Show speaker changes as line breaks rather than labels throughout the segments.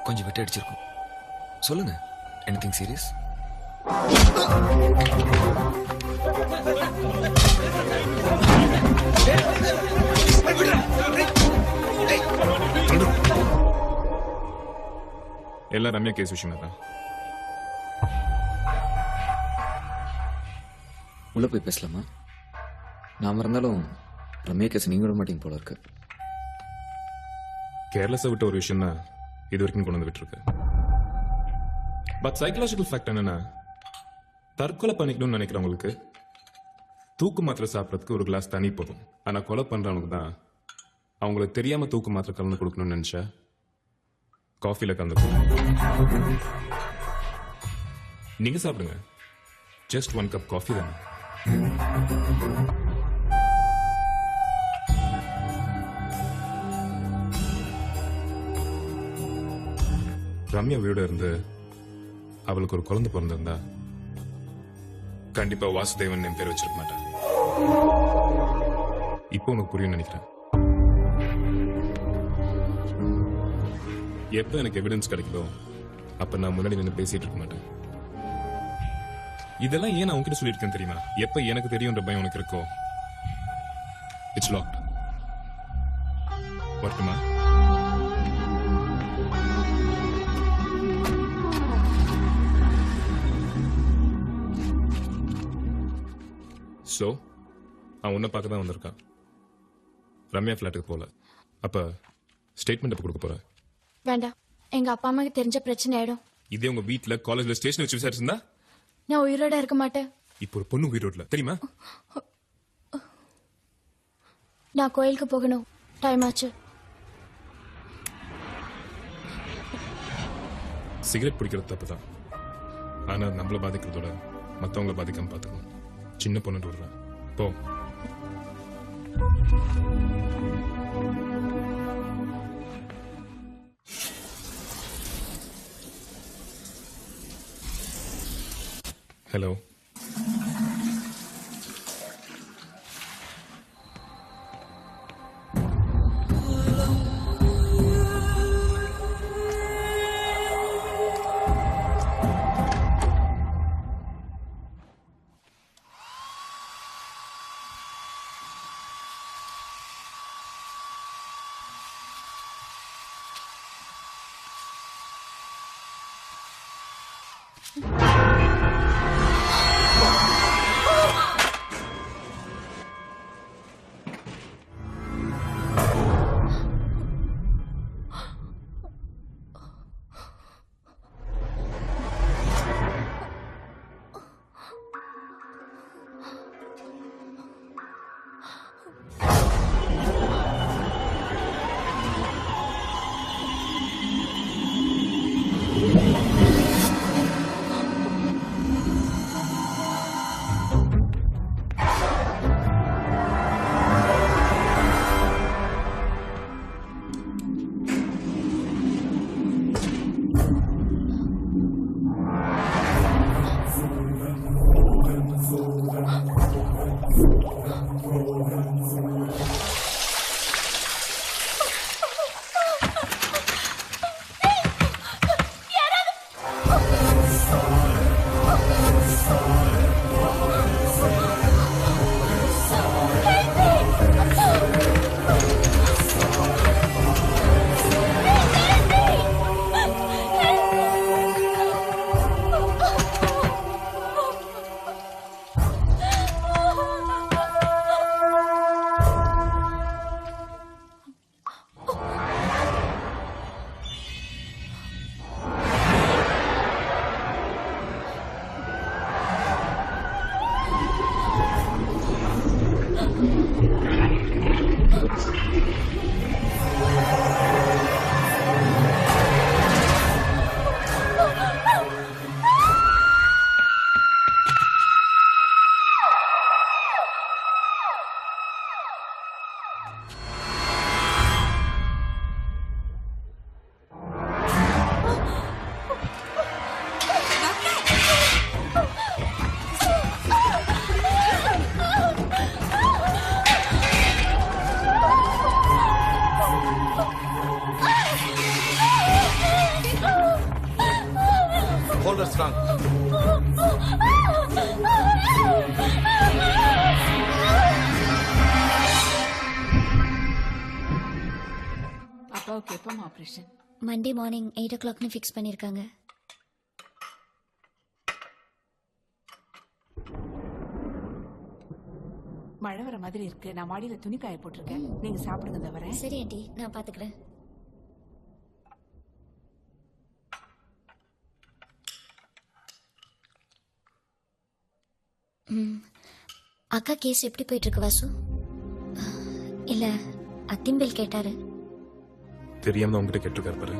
கொஞ்சம் விட்டு அடிச்சிருக்கும். சொல்லுங்க, எனிதிங் சீரியஸ்?
எல்லாம் ரம்யா கேஸ் விஷயமா தான்.
உள்ள போய் பேசலாமா? நாம இருந்தாலும் ரம்யா கேஸ் நீங்க விட மாட்டீங்க போல இருக்கு.
கேர்லெஸ்ஸா விட்ட ஒரு விஷயம் தான் இது வரைக்கும் கொண்டு வந்து விட்டுருக்கு. பட் சைக்கலாஜிக்கல் ஃபேக்ட் என்னன்னா, தற்கொலை பண்ணிக்கணும்னு நினைக்கிறவங்களுக்கு தூக்கு மாத்திரை சாப்பிட்றதுக்கு ஒரு கிளாஸ் தண்ணி போதும். ஆனா கொலை பண்றவங்களுக்கு தான் அவங்களுக்கு தெரியாம தூக்கு மாத்திரை கலந்து கொடுக்கணும்னு நினைச்சா காஃபில கலந்து. நீங்க சாப்பிடுங்க, ஜஸ்ட் 1 கப் காஃபி தானே. ரம்யா வீடு இருந்து அவளுக்கு ஒரு குழந்தை பிறந்திருந்தா கண்டிப்பா வாசுதேவன் என் பேர் வச்சிருக்க மாட்டேன். இப்போ உனக்கு புரியும் நினைக்கிறேன். எப்ப எனக்கு எவிடன்ஸ் கிடைக்குதோ அப்ப நான் முன்னாடி நின்று பேசிட்டு இருக்க மாட்டேன். இதெல்லாம் ஏன் நான் உன்கிட்ட சொல்லியிருக்கேன் தெரியுமா? எப்ப எனக்கு தெரியும்ன்ற பயம் உனக்கு இருக்கோ, இட்ஸ் லாக்ட். வரட்டுமா? சோ அவன் உன்னை பார்க்க தான் வந்திருக்கான். ரம்யா ஃபிளாட்டுக்கு போல. அப்ப ஸ்டேட்மெண்ட் எப்ப கொடுக்க போற?
வேண்டாம், எங்க அப்பா அம்மாக்கு தெரிஞ்ச பிரச்சனை ஆயிடும்.
இதே உங்க வீட்டுல காலேஜ்ல ஸ்டேஷன் வச்சு விசாரிச்சிருந்தா
நான் உயிரோட இருக்க மாட்டேன்.
இப்போ ஒரு பொண்ணு உயிரோட்ல தெரியுமா?
நான் கோயிலுக்கு போகணும், டைம் ஆச்சு.
சிகரெட் பிடிக்கிறது தப்பு தான். ஆனா நம்மள பாதிக்கிறதோட மத்தவங்களை பாதிக்காம பாத்துக்கணும். சின்ன பொண்ணு விடுறேன், போ. ஹலோ.
அப்பாவுக்கு எப்போ ஆப்ரேஷன்?
மண்டே மார்னிங் 8 o'clockனு ஃபிக்ஸ் பண்ணியிருக்காங்க.
மழை வர மாதிரி இருக்கு. நான் மாடியில துணி காய போட்டிருக்கேன். நீங்க சாப்பிடுங்க, இந்த வரேன்.
சரி ஆண்டி, நான் பார்த்துக்கிறேன். அக்கா கேஸ் எப்படி போயிட்டு இருக்கு வாசு? இல்ல அத்திம்பில் கேட்டாரு.
தெரியாம உங்ககிட்ட கேட்டிருக்காரு பாரு.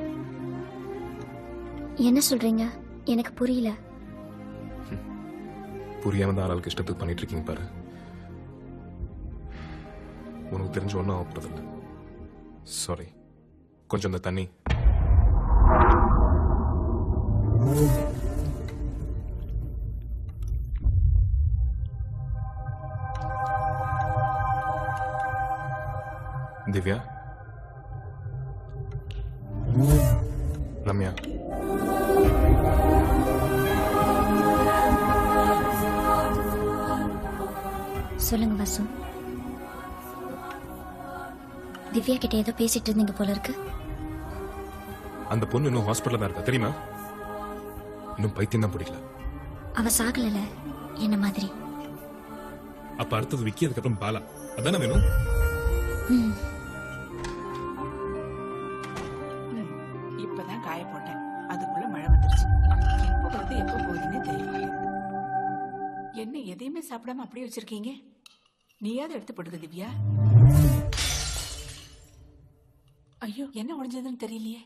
என்ன சொல்றீங்க? எனக்கு புரியல.
புரியாம தான் ஆளுக்கு இஷ்டத்துக்கு பண்ணிட்டு இருக்கீங்க பாரு. உனக்கு தெரிஞ்ச ஒன்றும் ஆகப்படுதில்ல. சாரி. கொஞ்சம் இந்த தண்ணி. திவ்யா, ரம்யா,
சொல்லுங்க வாசு. திவ்யா கிட்ட ஏதோ பேசிட்டு இருந்தீங்க போல இருக்கு.
அந்த பொண்ணு இன்னும் ஹாஸ்பிட்டல்ல தான் இருக்கா தெரியுமா? இன்னும் பைத்தியம் தான் பிடிக்கல.
அவ சாகல, என்ன மாதிரி.
அப்ப அடுத்தது விக்கி, அதுக்கப்புறம் பாலா. அதானே வேணும்?
இப்பதான் காய போட்டேன். அதுக்குள்ள மழை வந்துருச்சு. எப்போ வந்து எப்போ போகுதுன்னே தெரியல. என்ன எதையுமே சாப்பிடாம அப்படியே வச்சிருக்கீங்க? நீயாவது எடுத்து போடுங்க திவ்யா. ஐயோ, என்ன உடைஞ்சதுன்னு தெரியலையே.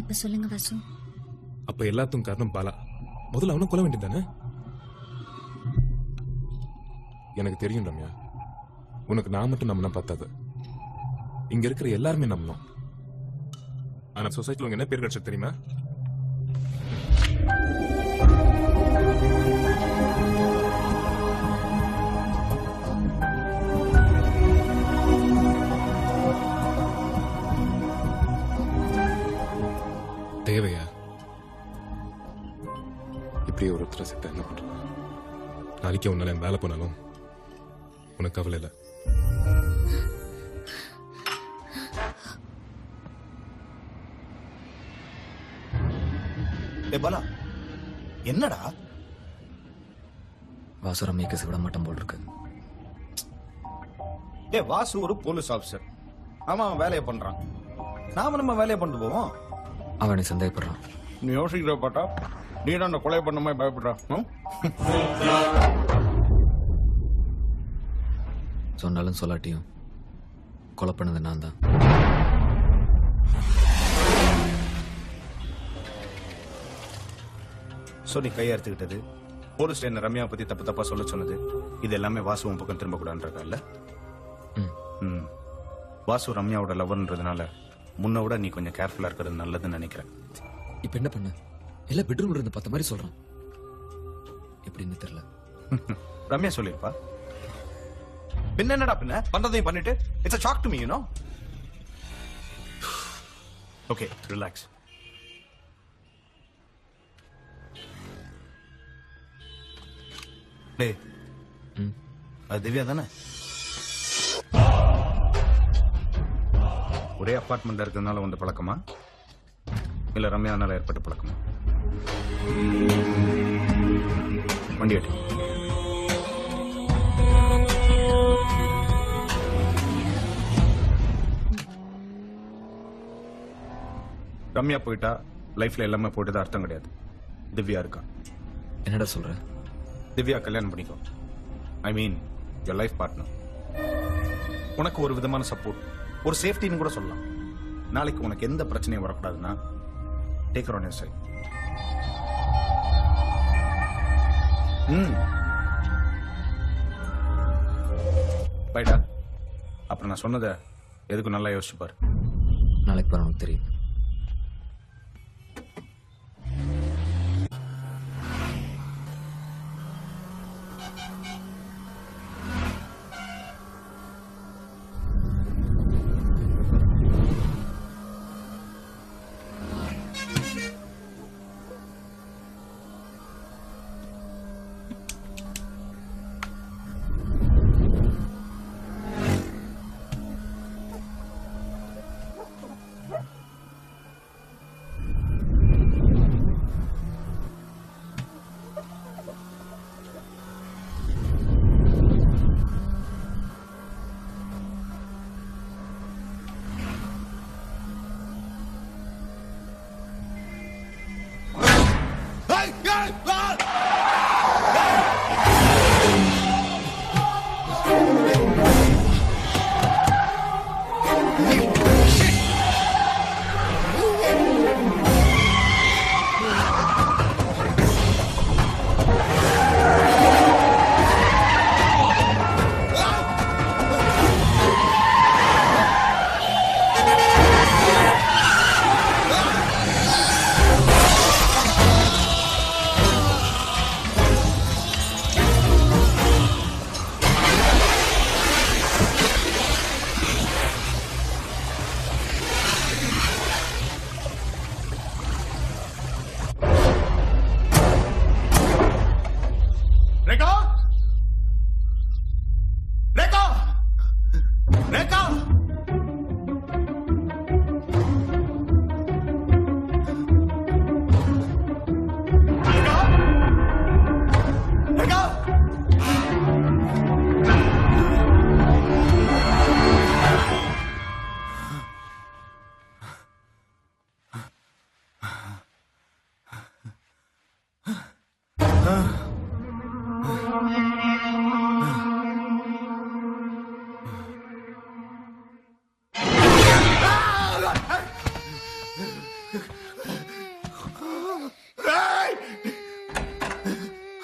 இப்ப சொல்லுங்க வாசு.
அப்ப எல்லாத்துக்கும் காரணம் பாலா. முதல்ல அவனை கொல்ல வேண்டியதானே? எனக்கு தெரியும் ரம்யா, உனக்கு நான் மட்டும் நம்பினா பார்த்தாது. இங்க இருக்கிற எல்லாருமே நம்பணும். ஆனா சொசைட்டில உங்க என்ன பேர் கிடைச்சது தெரியுமா? தேவையா? இப்படி ஒருத்தரை செத்த என்ன பண்ற? நாளைக்கு உன்னால வேலை போனாலும் உனக்கு கவலை இல்லை.
பாலா, என்னடா?
வாசு ரம்யா கேஸ் விட மாட்டோம் போல் இருக்கு.
வாசு ஒரு போலீஸ் ஆபீசர். அவன் வேலையை பண்றான். நாம நம்ம வேலையை பண்ணிட்டு போவோம்.
அவனை சந்தேகப்படுறான்.
நீ யோசிக்கிற பாட்டா, நீ தான் அந்த கொலை பண்ண மாதிரி பயப்படுறா.
சொன்னாலும் சொல்லாட்டியும் கொலை பண்ணது நான் தான்.
நீ கையெழுத்துக்கிட்டது, போலீஸ் ஸ்டேஷன் ரம்யா பத்தி தப்பு தப்பா சொல்ல சொன்னது, இது எல்லாமே வாசுவும் பக்கம் திரும்ப கூடாதுன்றதல்ல. வாசு ரம்யாவோட லவர்ன்றதுனால முன்ன விட நீ கொஞ்சம் கேர்ஃபுல்லா இருக்கிறது நல்லதுன்னு நினைக்கிறேன்.
இப்ப என்ன பண்ண? எல்லாம் பெட்ரூம்ல இருந்து பார்த்த மாதிரி சொல்றான். எப்படின்னு தெரியல.
ரம்யா சொல்லிருப்பா. பின்ன என்னடா பின்ன பண்றதையும் பண்ணிட்டு it's a shock to me, you know. Okay, relax. டேய், அது திவ்யா தானே? ஒரே அபார்ட்மெண்ட் இருக்கிறதுனால வந்து பழக்கமா, இல்ல ரம்யானால ஏற்பட்ட பழக்கமா? வண்டி எட்டு. ரம்யா போயிட்டா லைஃப்ல எல்லாமே போயிட்டு அர்த்தம் கிடையாது. திவ்யா இருக்கா.
என்னடா சொல்ற?
திவ்யா கல்யாணம் பண்ணிக்கோ. ஐ மீன் யுவர் லைஃப் பார்ட்னர். உனக்கு ஒரு விதமான சப்போர்ட், ஒரு சேஃப்டின்னு கூட சொல்லலாம். நாளைக்கு உனக்கு எந்த பிரச்சனையும் வரக்கூடாதுன்னா take her on your side. பைடா. அப்புறம் நான் சொன்னதை எதுக்கும் நல்லா யோசிச்சு பாரு.
நாளைக்கு பாரு, உனக்கு தெரியும்.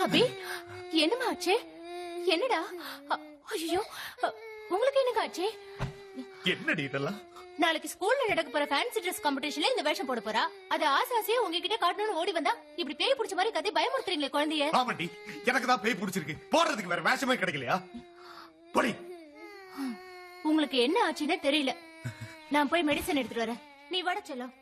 அபி, என்னமா ஆச்சு? என்னடா? ஐயோ, உங்களுக்கு என்னங்க ஆச்சு?
என்னடி இதெல்லாம்?
நாளைக்கு ஸ்கூல்ல நடக்க போற ஃபேன்சி ட்ரெஸ் காம்படிஷன்ல இந்த வேஷம் போட போறா. அது ஆசாசியா உங்ககிட்ட காட்டணும்னு ஓடி வந்தா இப்படி பேய் பிடிச்ச மாதிரி கதை பயமுறுத்துறீங்களே குழந்தைய.
ஆமாண்டி, எனக்கு தான் பேய் பிடிச்சிருக்கு. போறதுக்கு வேற வேஷமே கிடைக்கலையா? போடி.
உங்களுக்கு என்ன ஆச்சுன்னு தெரியல. நான் போய் மெடிசன் எடுத்துட்டு வரேன். நீ வட செல்லம்.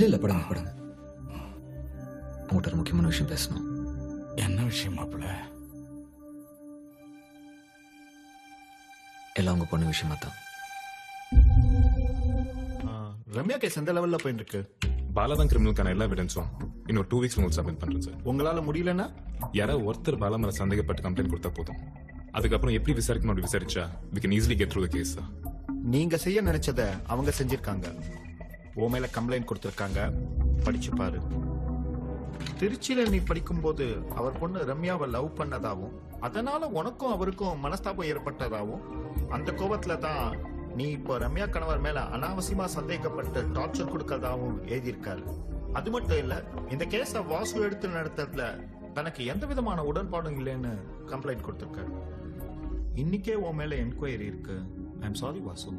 இல்ல படுங்க படுங்க. உங்கள்கிட்ட ஒரு முக்கியமான விஷயம் பேசணும்.
என்ன விஷயம் மாப்பிள்ள?
எல்லாம் உங்க பொண்ணு விஷயமா தான்.
ரம்யா கேஸ் எந்த லெவல்ல போயிட்டு இருக்கு?
பாலாதான் கிரிமினலுக்கான எல்லா எவிடன்ஸும் இன்னொரு 2 வீக்ஸ் உங்களுக்கு சப்மிட் பண்றேன் சார்.
உங்களால முடியலன்னா
யாராவது ஒருத்தர் பாலா மேல சந்தேகப்பட்டு கம்ப்ளைண்ட் கொடுத்தா போதும். அதுக்கப்புறம் எப்படி விசாரிக்கணும் அப்படி விசாரிச்சா we can easily get through the case.
நீங்க செய்ய நினைச்சத அவங்க செஞ்சிருக்காங்க. ஓ மேல கம்ப்ளைண்ட் கொடுத்திருக்காங்க. படிச்சு பாரு. திருச்சியில நீ படிக்கும்போது அவர் பொண்ணு ரம்யாவை லவ் பண்ணதாவும் அதனால உனக்கும் அவருக்கும் மனஸ்தாபம் ஏற்பட்டதாவும் அந்த கோபத்துல தான் நீ இப்போ ரம்யா கணவர் மேல அனாவசியமா சந்தேகப்பட்டு டார்ச்சர் கொடுக்கறதாவும் எழுதியிருக்காரு. அது மட்டும் இல்ல, இந்த கேஸ வாசு எடுத்து நடத்துறதுல தனக்கு எந்த விதமான உடன்பாடும் இல்லைன்னு கம்ப்ளைண்ட் கொடுத்திருக்காரு. இன்னைக்கே உன் மேல என்கொயரி இருக்கு. I am sorry Vasu.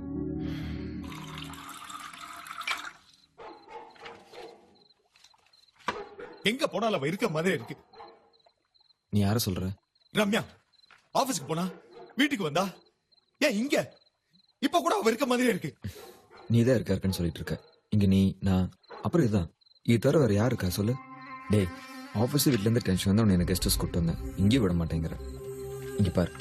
எங்க போனாலும் அவ இருக்க மாதிரி இருக்கு.
நீ யார சொல்ற?
ரம்யா ஆபீஸ்க்கு போனா, வீட்டுக்கு வந்தா, ஏன் இங்க இப்ப கூட அவ இருக்க மாதிரியே இருக்கு.
நீ தான் இருக்காருன்னு சொல்லிட்டு இருக்க. இங்க நீ, நான், அப்புறம் இதுதான். இது தவிர வேற யாரு இருக்கா சொல்லு? டேய், ஆஃபீஸ் வீட்ல இருந்து டென்ஷன் வந்து உன்னை கெஸ்ட் ஹவுஸ் கூட்டு வந்தேன். இங்கேயும் விட மாட்டேங்கிற. இங்க பாரு,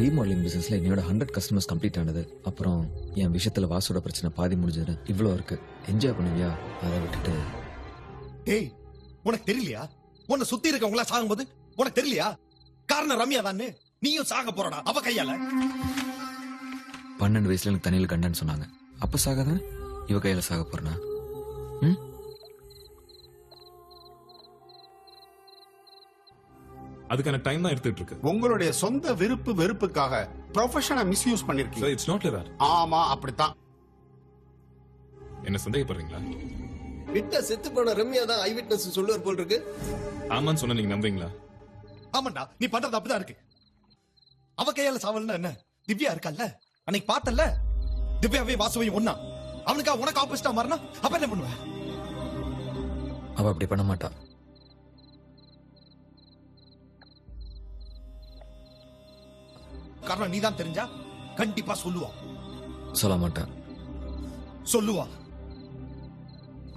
ரீமாடலிங் பிசினஸ்ல என்னோட 100 கஸ்டமர்ஸ் கம்ப்ளீட் ஆனது. அப்புறம் என் விஷயத்துல வாசோட பிரச்சனை பாதி முடிஞ்சது. இவ்வளோ இருக்கு. என்ஜாய் பண்ணுவியா? அதை விட்டுட்டு.
டேய், உனக்கு தெரியலையா? உன்னை சுத்தி இருக்கவங்களா சாகும்போது உனக்கு தெரியலையா? காரணம் ரம்யா தானே. நீயும் சாக போறடா அவ கையால.
12 வயசுல எனக்கு தண்ணியில் கண்டன்னு சொன்னாங்க. அப்ப சாகாதான் இவ கையில சாக போறனா?
அதுக்கான டைம் தான் எடுத்துட்டு இருக்கு.
உங்களுடைய சொந்த விருப்பு வெறுப்புக்காக ப்ரொஃபஷனை மிஸ்யூஸ் பண்ணிருக்கீங்க.
It's not like that.
ஆமா, அப்படித்தான்.
என்ன சந்தேகப்படுறீங்களா?
விட்ட செத்து போன ரம்யா தான் ஐ விட்னஸ் சொல்லுவார் போல் இருக்கு.
ஆமான்னு சொன்னா நீங்க நம்புவீங்களா?
ஆமாண்டா, நீ பண்றது அப்படிதான் இருக்கு. அவ கையால சாவல்னா என்ன? திவ்யா இருக்கல்ல, அன்னைக்கு பார்த்தல்ல, திவ்யாவே வாசுவையும் ஒண்ணா. அவனுக்கா உனக்கு ஆப்போசிட்டா மாறினா அப்ப என்ன பண்ணுவ?
அவ அப்படி பண்ண மாட்டா.
காரணம் நீதான் தெரிஞ்சா கண்டிப்பா சொல்லுவா.
சொல்ல மாட்டா.
சொல்லுவா.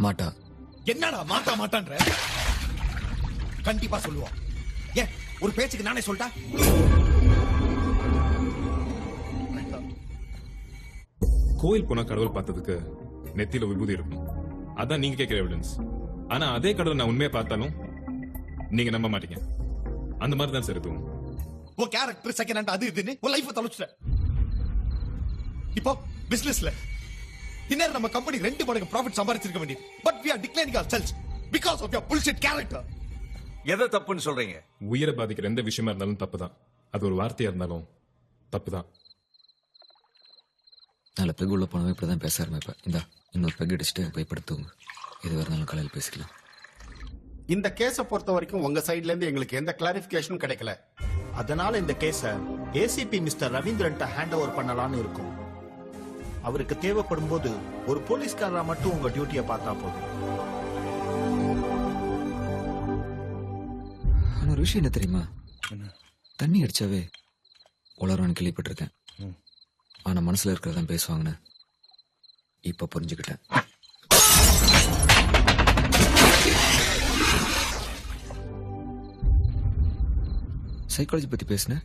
மாட்டா.
என்னடா மாட்டா மாட்டான்ற? கண்டிப்பா சொல்லுவா. ஏன் ஒரு பேச்சுக்கு நானே சொல்லிட்டா?
கோயில் போனா கடவுள் பார்த்ததுக்கு நெத்தியில விபூதி இருக்கும். அதான் நீங்க கேட்கிற எவிடன்ஸ். ஆனா அதே கடவுள் நான் உண்மையை பார்த்தாலும் நீங்க நம்ப மாட்டீங்க. அந்த மாதிரி தான் சார் இதுவும்.
ஓ கேரக்டர் செகண்ட் ஹேண்ட் அது இதுன்னு உன் லைஃப் தொலைச்சிட்ட.
இப்போ பிசினஸ்ல இன்னும் நம்ம கம்பெனி 2 மடங்கு ப்ராஃபிட் சம்பாதிச்சிருக்க வேண்டியது. But we are declining ourselves because of your bullshit character.
எதை தப்புன்னு சொல்றீங்க?
உயிரை பாதிக்கிற எந்த விஷயமா இருந்தாலும் தப்பு தான். அது ஒரு வார்த்தையா இருந்தாலும் தப்பு தான்.
நாளை பெகு உள்ள போனவன் இப்படி தான் பேச ஆரம்பிப்பேன். இந்தா இன்னொரு பெக் அடிச்சுட்டு போய் படுத்துங்க. எது வரனாலும் காலையில் பேசிக்கலாம்.
இந்த கேஸை பொறுத்த வரைக்கும் உங்க சைடுல இருந்து எங்களுக்கு எந்த கிளாரிபிகேஷனும் கிடைக்கல.
அதனால இந்த கேஸ ACP mister Ravindran hand over பண்ணலாம்னு இருக்கும். அவருக்கு தேவைப்படும் போது ஒரு போலீஸ்காரரா மட்டும் உங்க டியூட்டியை பார்த்தா போதும்.
ஆனா ஒரு விஷயம் என்ன தெரியுமா? தண்ணி அடிச்சாவே உளறான்னு கேள்விப்பட்டிருக்கேன். ஆனா மனசுல இருக்கிறதான் பேசுவாங்கன்னு இப்ப புரிஞ்சுக்கிட்டேன். சைக்காலஜி பத்தி பேசினேன்,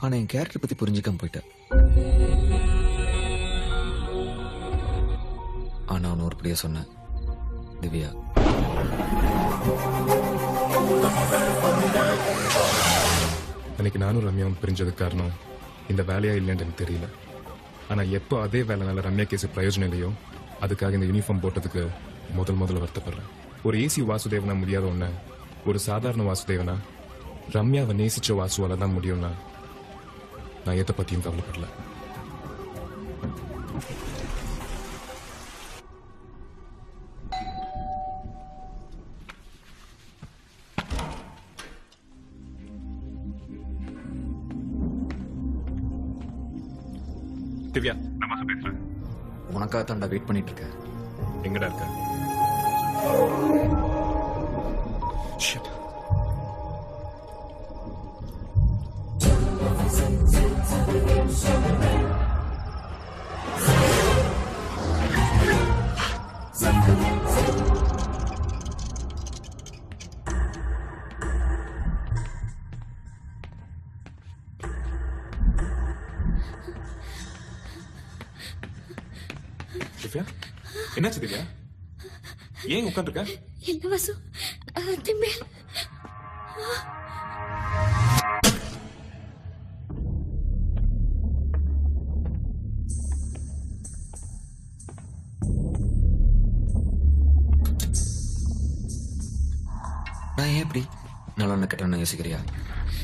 ஆனா என் கேரக்டர் பத்தி புரிஞ்சுக்காம போயிட்டேன். ஆனா அவனு ஒருபடியா சொன்னேன், திவ்யா
அன்னைக்கு நானும் ரம்யாவும் பிரிஞ்சதுக்கு காரணம் இந்த வேலையா இல்லைன்னு எனக்கு தெரியல. ஆனா எப்போ அதே வேலைனால ரம்யா கேஸ் பிரயோஜனம் இல்லையோ அதுக்காக இந்த யூனிஃபார்ம் போட்டதுக்கு முதல்ல வருத்தப்படுறேன். ஒரு ஏசி வாசுதேவனா முடியாத ஒண்ணு ஒரு சாதாரண வாசுதேவனா ரம்யாவை நேசிச்ச வாசுவால தான் முடியும்னா நான் எதை பத்தியும் கவலைப்படல. திவ்யா, நான் பேசுறேன்.
உனக்காக தாண்டா வெயிட் பண்ணிட்டு இருக்கேன்.
எங்கடா இருக்க? திவ்யா, என்னாச்சு திவ்யா? ஏன் உட்காந்துருக்க?
என்ன வாசு, திம்பேல்
நான் ஏன் இப்படி நல்லவன கெட்டவன யோசிக்கிறியா?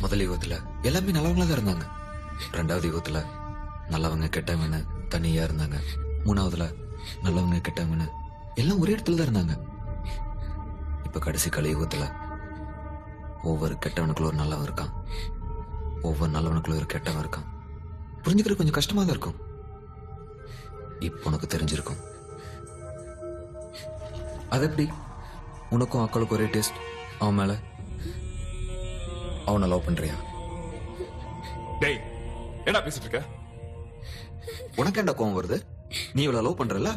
முதல் யுகத்துல எல்லாமே நல்லவங்களா தான் இருந்தாங்க. 2வது யுகத்துல நல்லவங்க கெட்டவங்க தனியா இருந்தாங்க. 3வதுல நல்லவங்க கெட்டவங்க எல்லாம் ஒரே இடத்துல தான் இருந்தாங்க. இப்ப கடைசி கலியுகத்துல ஒவ்வொரு கெட்டவனுக்குள்ள ஒரு நல்லவன் இருக்கான், ஒவ்வொரு நல்லவனுக்குள்ள ஒரு கெட்டவன் இருக்கான். புரிஞ்சுக்கிறது கொஞ்சம் கஷ்டமா தான் இருக்கும். இப்ப உனக்கு தெரிஞ்சிருக்கும். அது எப்படி உனக்கும் அக்காளுக்கும் ஒரே டேஸ்ட் அவன் மேல? அவனை லவ் பண்றியா?
டேய், என்ன பேசிட்டு இருக்க?
உனக்கு என்ன கோவம் வருது? நீ இவளை லவ் பண்றல,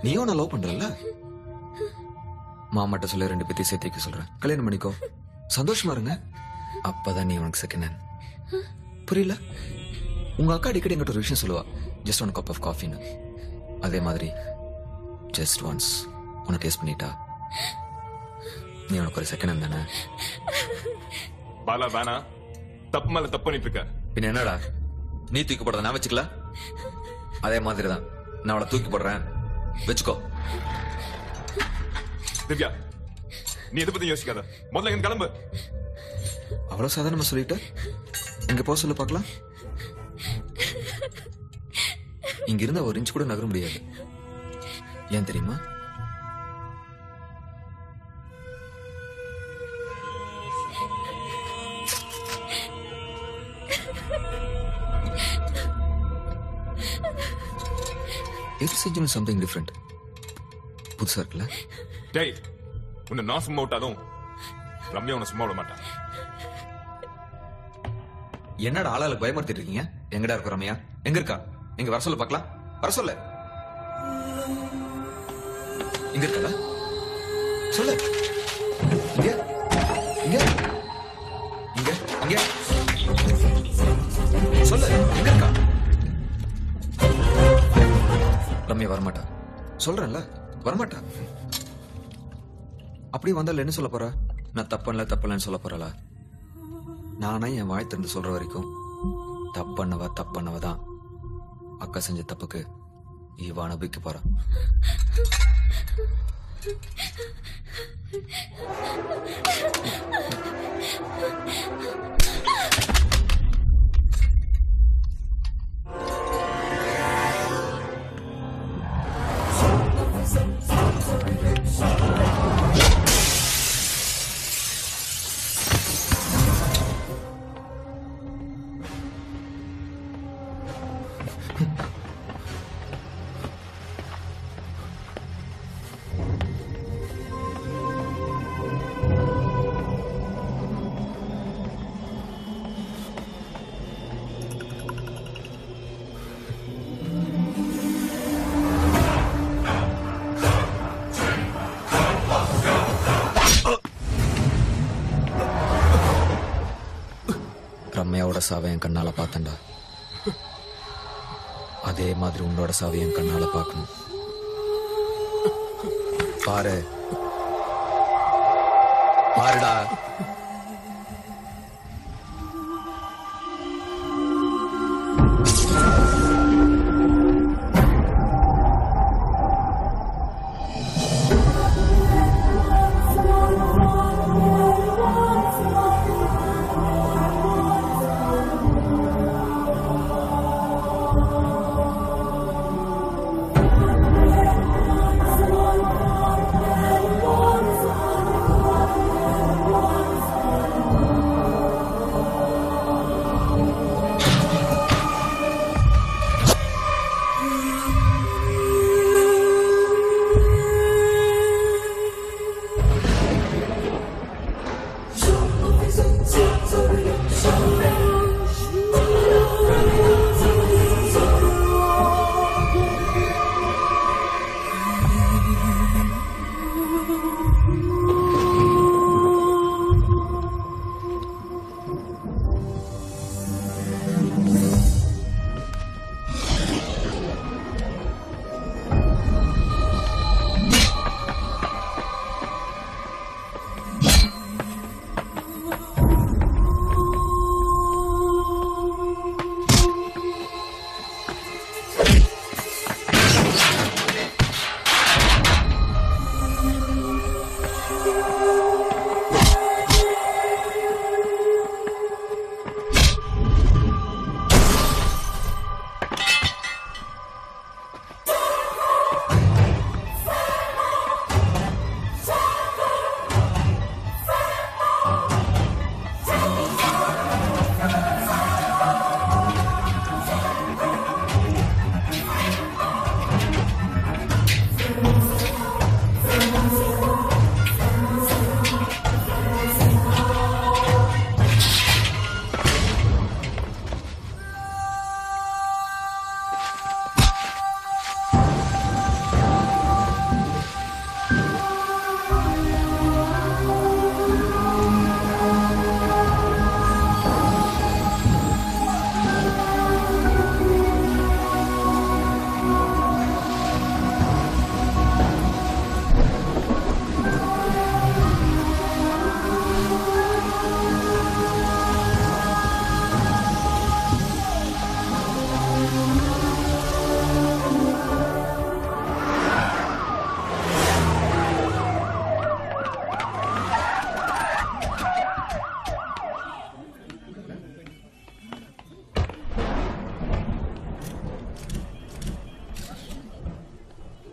நீயும் நான் லவ் பண்றல. மாமாட்ட சொல்ல 2 பேத்தையும் சேர்த்து வைக்க சொல்றேன். கல்யாணம் பண்ணிக்கோ, சந்தோஷமா இருங்க. அப்பதான் நீ உனக்கு செகண்ட் ஹேண்ட். புரியல? உங்க அக்கா அடிக்கடி என்கிட்ட ஒரு விஷயம் சொல்லுவா, ஜஸ்ட் 1 கப் ஆஃப் காஃபின்னு. அதே மாதிரி ஜஸ்ட் ஒன்ஸ் உன்னை டேஸ்ட் பண்ணிட்டா நீ உனக்கு ஒரு செகண்ட் ஹேண்ட் தானே.
பாலா வேணா, தப்பு மேல தப்பு பண்ணிட்டு இருக்க.
பின்ன என்னடா, நீ தூக்கி போடுறத நான் வச்சுக்கல? அதே மாதிரிதான் நான் அவளை தூக்கி போடுறேன், வச்சுக்கோ.
திவ்யா, நீ எதை பத்தி யோசிக்காத, முதல்ல எங்க கிளம்பு.
அவ்வளவு சாதாரணமா சொல்லிட்டு எங்க போக சொல்ல பார்க்கலாம். இங்க இருந்தா 1 இன்ச் கூட நகர முடியாது. ஏன் தெரியுமா? எது செஞ்சாலும் சம்திங் டிஃப்ரெண்ட், புதுசா இருக்குல்ல?
டேய், உன்னை நான் சும்மா விட்டாலும் ரம்யா உன்னை சும்மா விட மாட்டான்.
என்னடா ஆளாளுக்கு பயமுறுத்திட்டு இருக்கீங்க? எங்கடா இருக்கும் ரம்யா? எங்க இருக்கா? எங்க வர சொல்ல பார்க்கலாம், வர சொல்ல. இங்க இருக்கல, சொல்லு. இங்க இங்க இங்க இங்க சொல்லு, எங்க இருக்கா? ரம்யா வரமாட்டா, சொல்றேன்ல, வரமாட்டா. அப்படி வந்தால என்ன சொல்ல போறா? நான் தப்பன்லன்னு சொல்ல போறல. நானே என் வாய் திறந்து சொல்ற வரைக்கும் தப்பண்ணவ தான். அக்கா செஞ்ச தப்புக்கு இவ அனுபவிக்க போறான். ரம்யாவோட சாவை என் கண்ணால பார்த்தேன்டா. அதே மாதிரி உன்னோட சாவை என் கண்ணால பார்க்கணும். பாரு பாருடா.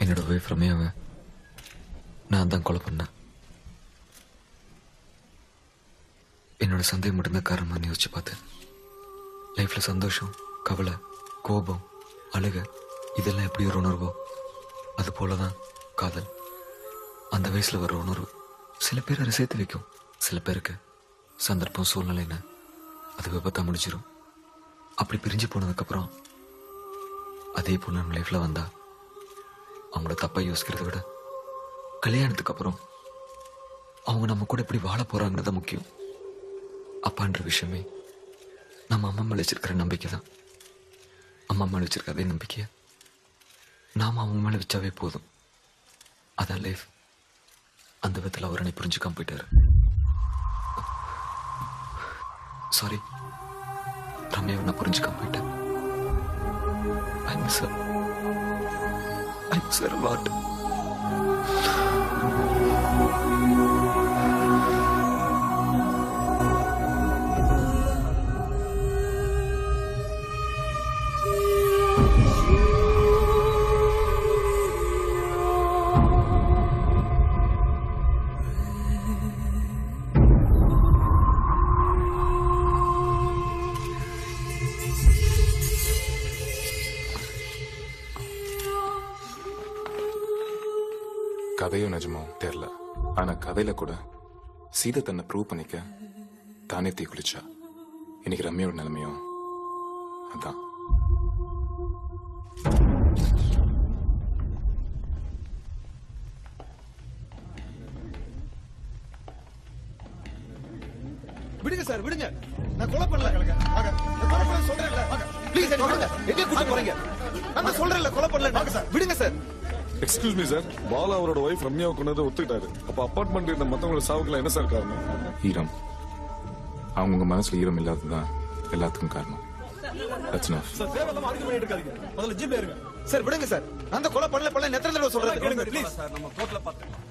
என்னோட ஒய்ஃப் ரம்யாவை நான் தான் கொலை பண்ணேன். என்னோட சந்தேகம் மட்டும்தான் காரணமானு யோசிச்சு பார்த்தேன். லைஃப்ல சந்தோஷம், கவலை, கோபம், அழுக இதெல்லாம் எப்படி ஒரு உணர்வோ அது போலதான் காதல். அந்த வயசுல வர உணர்வு சில பேர் அதை சேர்த்து வைக்கும், சில பேருக்கு சந்தர்ப்பம் சூழ்நிலைன்னு அது விபத்தா முடிச்சிடும். அப்படி பிரிஞ்சு போனதுக்கப்புறம் அதே பொண்ணு நம்ம லைஃப்ல வந்தா அவங்களோட தப்பை யோசிக்கிறத விட கல்யாணத்துக்கு அப்புறம் அவங்க நம்ம கூட எப்படி வாழ போறாங்கிறது முக்கியம். அப்பான்ற விஷயமே நம்ம அம்மா மேல வச்சிருக்கிற நம்பிக்கை தான். அம்மா மேல வச்சிருக்க அதே நம்பிக்கைய நாம அவங்க மேல வச்சாவே போதும். அதான் லைஃப். அந்த விதத்தில் அவர் என்னை புரிஞ்சுக்காம போயிட்டாரு. சாரி, ரம்யாவை நான் புரிஞ்சுக்காம போயிட்டேன். I miss her. I miss her a lot.
கதையோ நிஜமோ தெரியல, ஆனா கதையில கூட சீதை தன்னை ப்ரூவ் பண்ணிக்க தானே தீ குளிச்சா. இன்னைக்கு ரம்யாவோட நிலைமையும் அதான்.
விடுங்க சார், விடுங்க. நான் கொலை பண்ணல. நான் கொலை பண்ணல சொல்றேன்ல. ப்ளீஸ் என்ன விடுங்க. எங்க கூட்டி போறீங்க? நான் சொல்றேன்ல கொலை பண்ணல. சார் விடுங்க sir.
Excuse me sir, Bala அவரோட ஒய்ஃப் ரம்யாவை கொண்டதை ஒத்துக்கிட்டாரு. அப்ப அபார்ட்மெண்ட் இருந்த மத்தவங்களோட சாவுக்குலாம் என்ன சார் காரணம்?
ஈரம். அவங்க மனசுல ஈரம் இல்லாததுதான் எல்லாத்துக்கும் காரணம். That's enough.
சார் தேவையில்லாம ஆர்கியூ பண்ணிட்டு இருக்காதீங்க. முதல்ல ஜிம்ல இருங்க. சார் விடுங்க சார். நான் கொலை பண்ணல நெத்திரத்துல சொல்றேன். ப்ளீஸ் சார், நம்ம கோர்ட்ல பாத்துக்கலாம்.